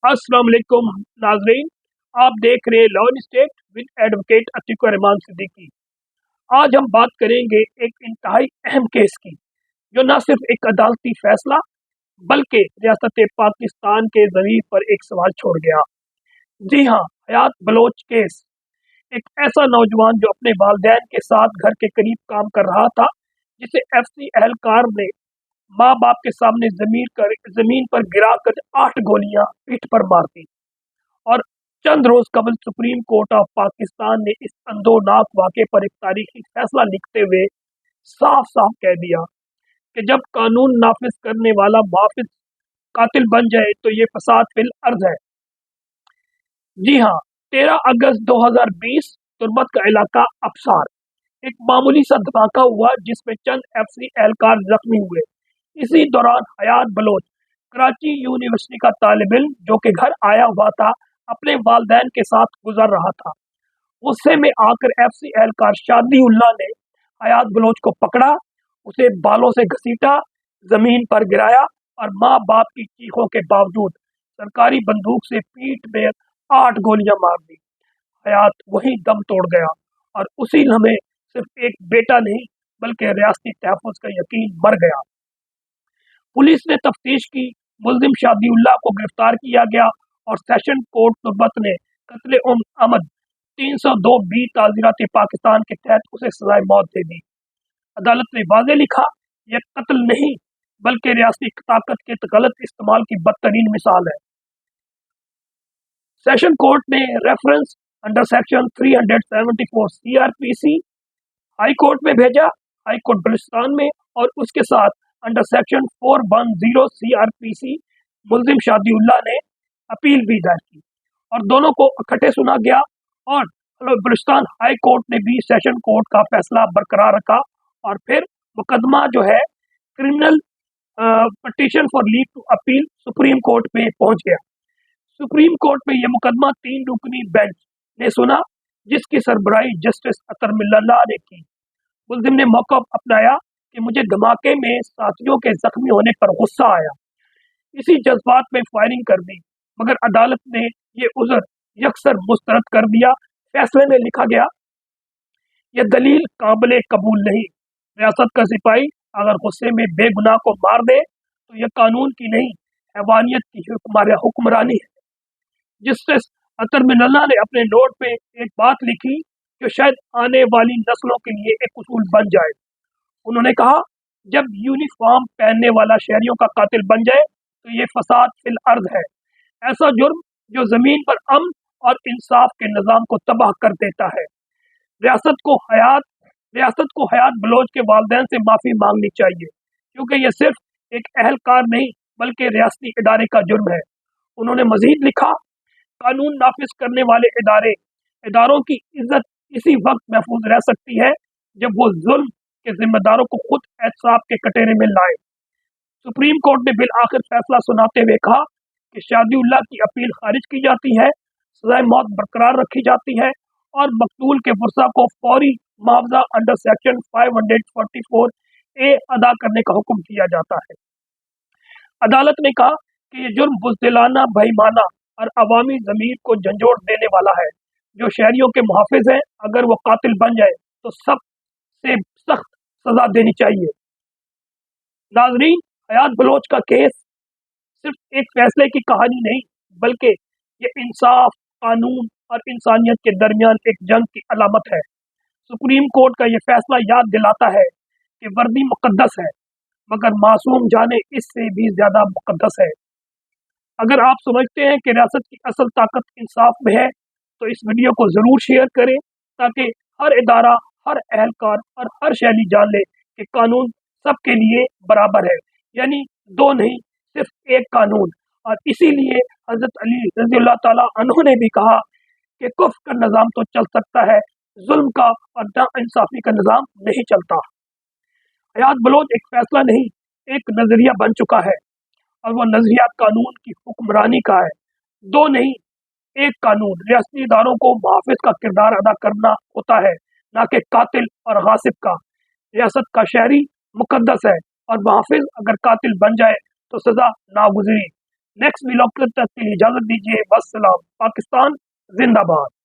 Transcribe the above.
अस्सलाम वालेकुम नाजरीन। आप देख रहे हैं law in state with advocate Atiq Rahman Siddiqui. आज हम बात करेंगे एक इंतहाई अहम केस की, जो न सिर्फ एक अदालती फैसला बल्कि रियासत पाकिस्तान के ज़मीन पर एक सवाल छोड़ गया। जी हाँ, हयात बलोच केस। एक ऐसा नौजवान जो अपने वालिदैन के साथ घर के करीब काम कर रहा था, जिसे एफसी एहलकार ने माँ बाप के सामने जमीन पर गिरा कर 8 गोलियां पीठ पर मार दी। और चंद रोज कबल सुप्रीम कोर्ट ऑफ पाकिस्तान ने इस अंदोनाक वाक़े पर एक तारीखी फैसला लिखते हुए साफ साफ कह दिया कि जब कानून नाफिज करने वाला मुहाफिज कातिल बन जाए तो ये फसाद फिल अर्ज है। जी हाँ, 13 अगस्त 2020 तुर्बत का इलाका अबसार, एक मामूली सा धमाका हुआ जिसमें चंद एफसी एहलकार जख्मी हुए। इसी दौरान हयात बलोच, कराची यूनिवर्सिटी का तालिब इल्म जो कि घर आया हुआ था, अपने वालिदैन के साथ गुजर रहा था। गुस्से में आकर एफसी एहलकार शादी-उल्लाह ने हयात बलोच को पकड़ा, उसे बालों से घसीटा, जमीन पर गिराया और माँ बाप की चीखों के बावजूद सरकारी बंदूक से पीठ में 8 गोलियां मार दी। हयात वहीं दम तोड़ गया और उसी लम्हे सिर्फ एक बेटा नहीं बल्कि रियासती तहफ़्फ़ुज़ का यकीन मर गया। पुलिस ने तफ्तीश की, मुल्जिम शादी-उल्लाह को गिरफ्तार किया गया और सेशन कोर्ट तुर्बत ने कत्ल आमद 302 बी ताज़ीरात पाकिस्तान के तहत उसे सजाए मौत दे दी। अदालत ने वाज़े लिखा, यह कत्ल नहीं बल्कि रियासती ताकत के गलत इस्तेमाल की बदतरीन मिसाल है। सेशन कोर्ट ने reference under section 374 CrPC high court में भेजा, हाई कोर्ट बलूचिस्तान में, और उसके साथ अंडर सेक्शन 410 सीआरपीसी मुल्जिम शादी-उल्लाह ने अपील भी दायर की और दोनों को इकट्ठे सुना गया। और बलूचिस्तान हाई कोर्ट ने भी सेशन कोर्ट का फैसला बरकरार रखा और फिर मुकदमा जो है criminal petition for leave to appeal Supreme Court में पहुंच गया। सुप्रीम कोर्ट में यह मुकदमा 3 रुकनी बेंच ने सुना, जिसकी सरबराही जस्टिस अतर मिल्ला ने की। मुल्जिम ने मौका अपनाया कि मुझे धमाके में साथियों के जख्मी होने पर गुस्सा आया, इसी जज्बात में फायरिंग कर दी, मगर अदालत ने ये उज़र यकसर मुस्तरद कर दिया। फैसले में लिखा गया, यह दलील काबिल कबूल नहीं। रियासत का सिपाही अगर गुस्से में बेगुनाह को मार दे तो यह कानून की नहीं, हैवानियत की हुक्मरानी है। जस्टिस अतर मिल्ला ने अपने नोट पे एक बात लिखी जो शायद आने वाली नस्लों के लिए एक उसूल बन जाए। उन्होंने कहा, जब यूनिफॉर्म पहनने वाला शहरियों का कातिल बन जाए तो ये फसाद फिल अर्ज है, ऐसा जुर्म जो जमीन पर अमन और इंसाफ के निज़ाम को तबाह कर देता है। रियासत को हयात बलोच के वालिदैन से माफ़ी मांगनी चाहिए, क्योंकि यह सिर्फ एक अहलकार नहीं बल्कि रियासती इदारे का जुर्म है। उन्होंने मजीद लिखा, कानून नाफिज करने वाले इदारों की इज्जत इसी वक्त महफूज रह सकती है जब वो जुल्म के जिम्मेदारों को खुद एहतसाब के कटोरे में लाए। सुप्रीम कोर्ट ने बिल आखिर फैसला सुनाते हुए कहा कि शादी-उल्लाह की अपील खारिज की जाती है, सजाए मौत बरकरार रखी जाती है और मकतूल के वर्सा को फौरी मुआवजा अंडर सेक्शन 544 ए अदा करने का हुक्म दिया जाता है। अदालत ने कहा कि यह जुर्म बुज़दिलाना, बेईमाना और अवामी ज़मीर को झंझोड़ देने वाला है। जो शहरियों के मुहाफिज हैं, अगर वो कातिल बन जाए तो सबसे सख्त सजा देनी चाहिए। नाजरीन, हयात बलोच का केस सिर्फ एक फैसले की कहानी नहीं बल्कि ये इंसाफ, कानून और इंसानियत के दरमियान एक जंग की अलामत है। सुप्रीम कोर्ट का ये फैसला याद दिलाता है कि वर्दी मुकद्दस है, मगर मासूम जाने इससे भी ज्यादा मुकद्दस है। अगर आप समझते हैं कि रियासत की असल ताकत इंसाफ में है तो इस वीडियो को ज़रूर शेयर करें, ताकि हर इदारा, हर एहलकार और हर शहरी जान ले कि कानून सबके लिए बराबर है, यानी दो नहीं, सिर्फ एक कानून। और इसीलिए हज़रत अली रज़ियल्लाहु ताला अन्हु ने भी कहा कि कुफ्र का निज़ाम तो चल सकता है, जुल्म का और नाइंसाफ़ी का निज़ाम नहीं चलता। हयात बलोच एक फैसला नहीं, एक नज़रिया बन चुका है और वो नज़रिया कानून की हुक्मरानी का है। दो नहीं, एक कानून। रियासती इदारों को मुहाफिज का किरदार अदा करना होता है, ना कि कातिल और गासिब का। रियासत का शहरी मुकद्दस है और मुहाफिज अगर कातिल बन जाए तो सजा नागुज़री। نیکسٹ ویلوگ تک کے لیے اجازت دیجیے، والسلام، پاکستان زندہ باد۔